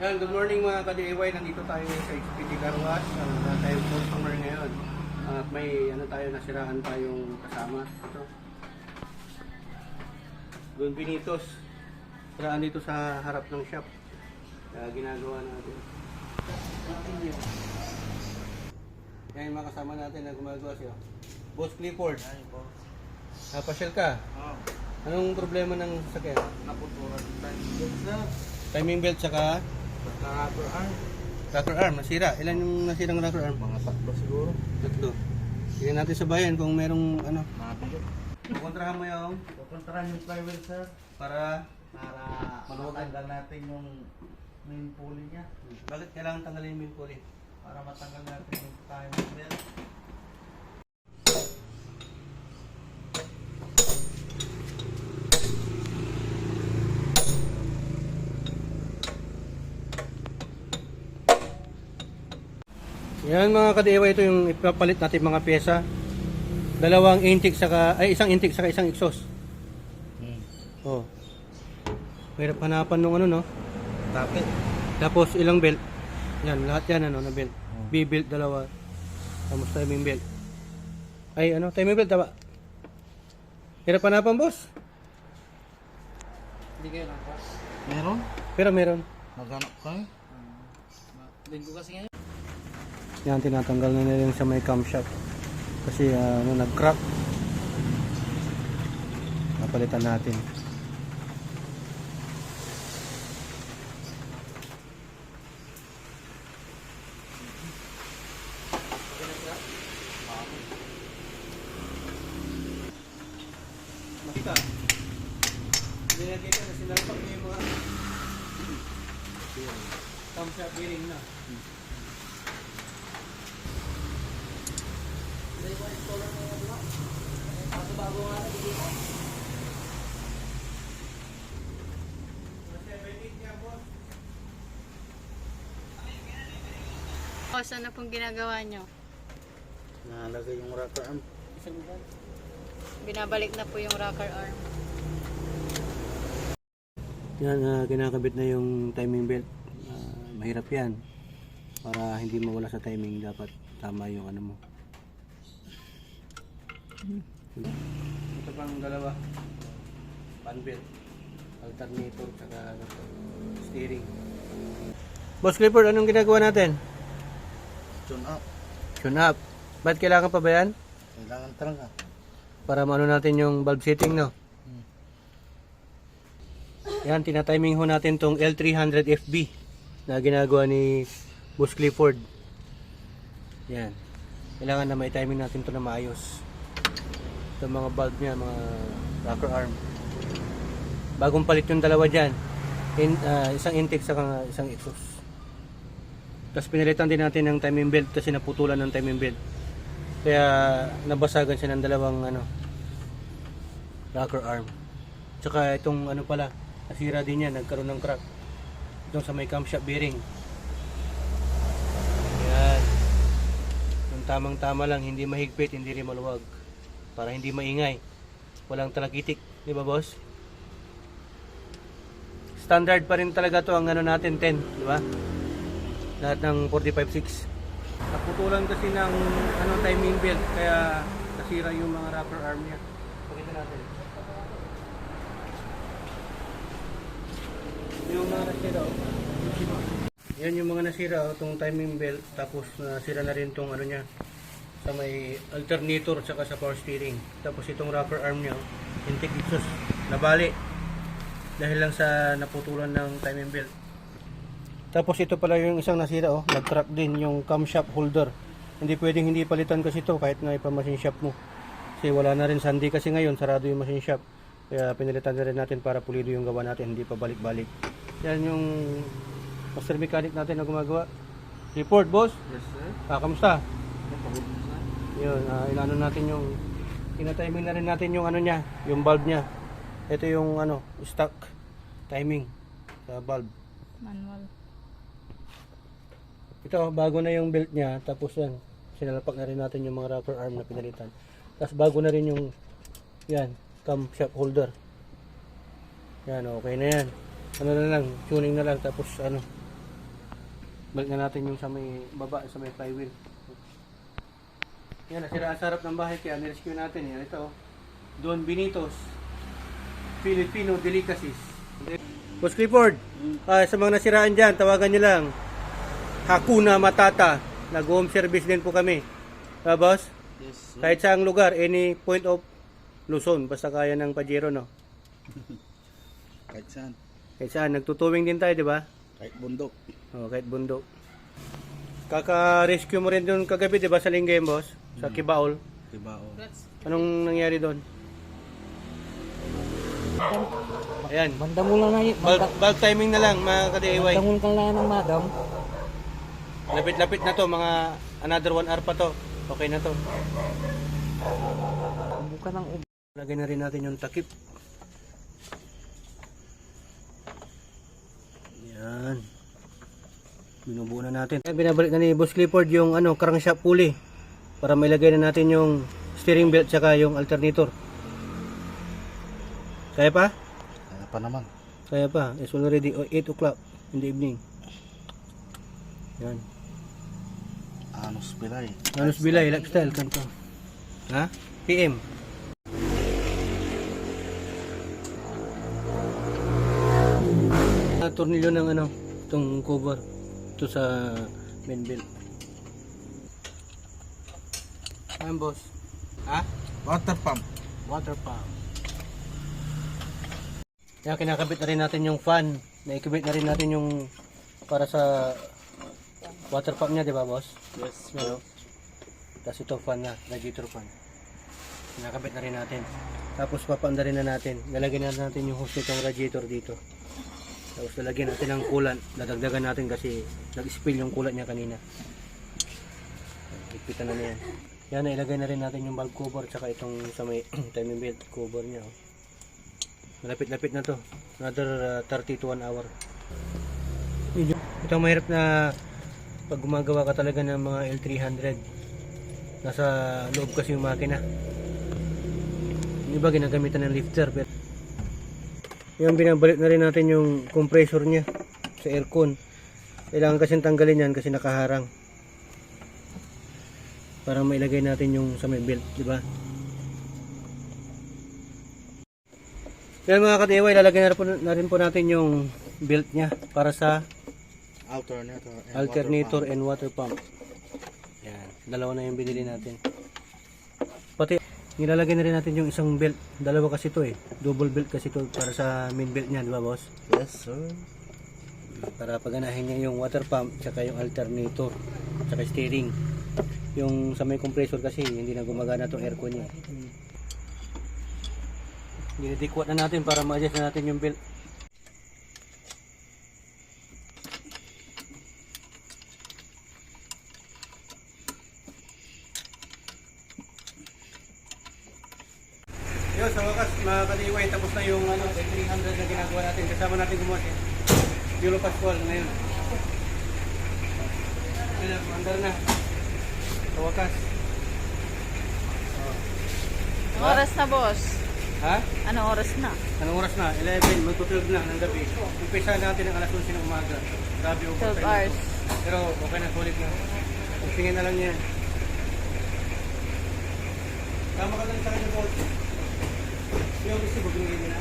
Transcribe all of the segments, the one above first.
Yan, good morning mga ka-DIY. Nandito tayo sa XPT Car Wash. Wala tayong customer ngayon. At may nasiraan tayong kasama. Ito. Don Benitos. Siraan dito sa harap ng shop. Kaya ginagawa natin. Yan yung mga kasama natin na gumagawa siya. Boss Clifford. Napasyal ka? Oo. Anong problema ng sakyan? Naputuran timing belt na. Timing belt saka Rocker arm. rocker arm. Nasira. Ilan yung nasirang rocker arm? Mga tatlo siguro. Tatlo. Tingnan natin sa bayan kung merong Nabigo. Kukontrahan mo yung Pupuntaran yung flywheel sir. para Matanggal natin yung main pulley niya. bakit kailangan tanggalin mo yung pulley? Para matanggal natin yung timing belt. Yan mga ka-DIY, ito yung ipapalit natin mga pyesa. Dalawang intake saka isang intake saka isang exhaust. Oh. Mahirap hanapan nung no. Tapit. Tapos ilang belt. Yan, lahat yan na belt. B-belt dalawa. Tapos timing belt. Ay timing belt tama. Hirap hanapan, boss. Hindi kayo lang pa. Meron? Pero meron. Maghanap kayo? Linggo kasi ngayon. Yan, tinatanggal na nila sa may camshaft. Kasi nag-crack. Napalitan natin. Makita. Hindi na kita kasi nalapag niya yung mga camshaft bearing na. Saan na pong ginagawa nyo? Nalagay yung rocker arm. Binabalik na po yung rocker arm. Yan, kinakabit na yung timing belt. Mahirap yan. Para hindi mawala sa timing, dapat tama yung mo. Ito pang dalawa. Fan belt, alternator, saka steering. Boss Clifford, anong ginagawa natin? Tune up. Tune up. Ba't kailangan pa ba yan? Kailangan talaga. Para maano natin yung valve setting, no? Yan, tinatiming ho natin tong L300FB na ginagawa ni Boss Clifford. Yan. Kailangan na may timing natin to na maayos. Ito mga valve niya, mga rocker arm. Bagong palit yung dalawa dyan. Isang intake sa isang exhaust. Tapos pinalitan din natin ng timing belt kasi naputulan ng timing belt. Kaya nabasagan siya ng dalawang rocker arm. Tsaka itong pala, nasira din yan, nagkaroon ng crack. Itong sa may camshaft bearing. Yan. Yung tamang-tama lang, hindi mahigpit, hindi rin maluwag. Para hindi maingay. Walang talakitik, di ba boss? Standard pa rin talaga to ang natin 10, di ba? Lahat ng 45.6. Naputulan kasi ng timing belt kaya nasira yung mga rocker arm niya. Pakita natin. Yung mga nasira, yan yung mga nasira, itong timing belt, tapos nasira na rin itong niya sa may alternator at sa power steering. Tapos itong rocker arm niya, intake exhaust, nabali dahil lang sa naputulan ng timing belt. Tapos ito pala yung isang nasira, nag-crack din yung camshaft holder. Hindi pwedeng hindi palitan kasi ito kahit na ipa-machine shop mo. Kasi wala na rin Sunday kasi ngayon, sarado yung machine shop. Kaya pinalitan na rin natin para pulido yung gawa natin, hindi pa balik-balik. Yan yung master mechanic natin na gumagawa. Report, boss. Yes sir. Kamusta? Yun, inano natin yung tina-timing na rin natin yung niya, yung valve niya. Ito yung stock timing sa valve. Manual. Ito, bago na yung belt niya, tapos yan, sinalapak na rin natin yung mga rocker arm na pinalitan. Tapos bago na rin yung, yan, camshaft holder. Yan, okay na yan. Ano na lang, tuning na lang, tapos Balik na natin yung sa may baba, sa may flywheel. Yan, nasira ang sarap ng bahay kaya nirescue natin. Yan, ito. Don Benitos Filipino Delicacies. Boss Clifford, sa mga nasiraan dyan, tawagan nyo lang. Hakuna Matata. Nag-home service din po kami. Boss? Yes, sir. Kahit saang lugar, any point of Luzon, basta kaya ng Pajero, no? Kahit saan. Kahit saan, nagtutuwing din tayo, di ba? Kahit bundok. Kahit bundok. Kaka-rescue mo rin doon kagabi, di ba, sa Lingayen, boss? Sa Kibaol. Diba o? Anong nangyari doon? Ayan. Banda mo lang na yun. Bulk timing na lang, mga ka-DIY. Bangun ka lang ng madam. Lapit-lapit na to, mga another 1 hour pa to. Okay na to. Buka ng Lagay na rin natin yung takip. Yan. Binubuo na natin. Binabalik na ni Boss Clifford yung crankshaft pulley para mailagay na natin yung steering belt tsaka yung alternator. Kaya pa? Kaya pa naman. Kaya pa. It's already 8 o'clock in the evening. Yan. Anos Bilay. Anos Bilay, lifestyle. Kanto. Ha? PM. Tornilyo ng itong cover. Ito sa main belt. Ayan, boss. Ha? Water pump. Water pump. Kaya kinakabit na rin natin yung fan. Naikabit na rin natin yung para sa water pump niya, di ba, boss? Yes. Ano? Tapos ito fan na, radiator fan. Kinakabit na rin natin. Tapos papaanda rin na natin. Lalagyan na natin yung hose nitong radiator dito. Tapos lalagyan natin ng coolant. Dadagdagan natin kasi nag-spill yung coolant niya kanina. Ipitan na yan. Yan, ilagay na rin natin yung valve cover tsaka itong sa may timing belt cover niya. Oh. Malapit-lapit na to. Another 30 to 1 hour. Ito ang mahirap na pag gumagawa ka talaga ng mga L300. Nasa loob kasi yung makina. Yung iba ginagamitan ng lifter. Pero yung binabalik na rin natin yung compressor niya sa aircon. Kailangan kasi tanggalin yan kasi nakaharang. Para mailagay natin yung sa may belt, di ba? Yan mga ka-DIY, lalagyan na rin po natin yung belt niya para sa alternator and water pump. Yan, dalawa na yung binili natin. Pati nilalagay na rin natin yung isang belt. Dalawa kasi ito eh. Double belt kasi ito para sa main belt niya, di ba, boss? Yes, sir. Para paganahin niya yung water pump, tsaka yung alternator, tsaka steering. Yung sa may compressor kasi hindi na gumagana itong aircon niya. Dinidikwat na natin para ma-adjust na natin yung belt. Yun, sa wakas mga ka-DIY, tapos na yung L300 na ginagawa natin. Kasama natin gumawa si Yulo Pascual ngayon. Ayun, mandar na. Sa wakas. Anong oras na, boss? Ha? Anong oras na? Anong oras na? 11, magto-12 na ng gabi. Umpisa natin ang alas 11 ng umaga. Grabe, 12 hours. Pero okay na, sulit na. Pagtingin na lang yan. Tama ka lang sa kanya, boss. Yung gusto, bugingin mo na.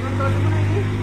Ilang taon mo na yun?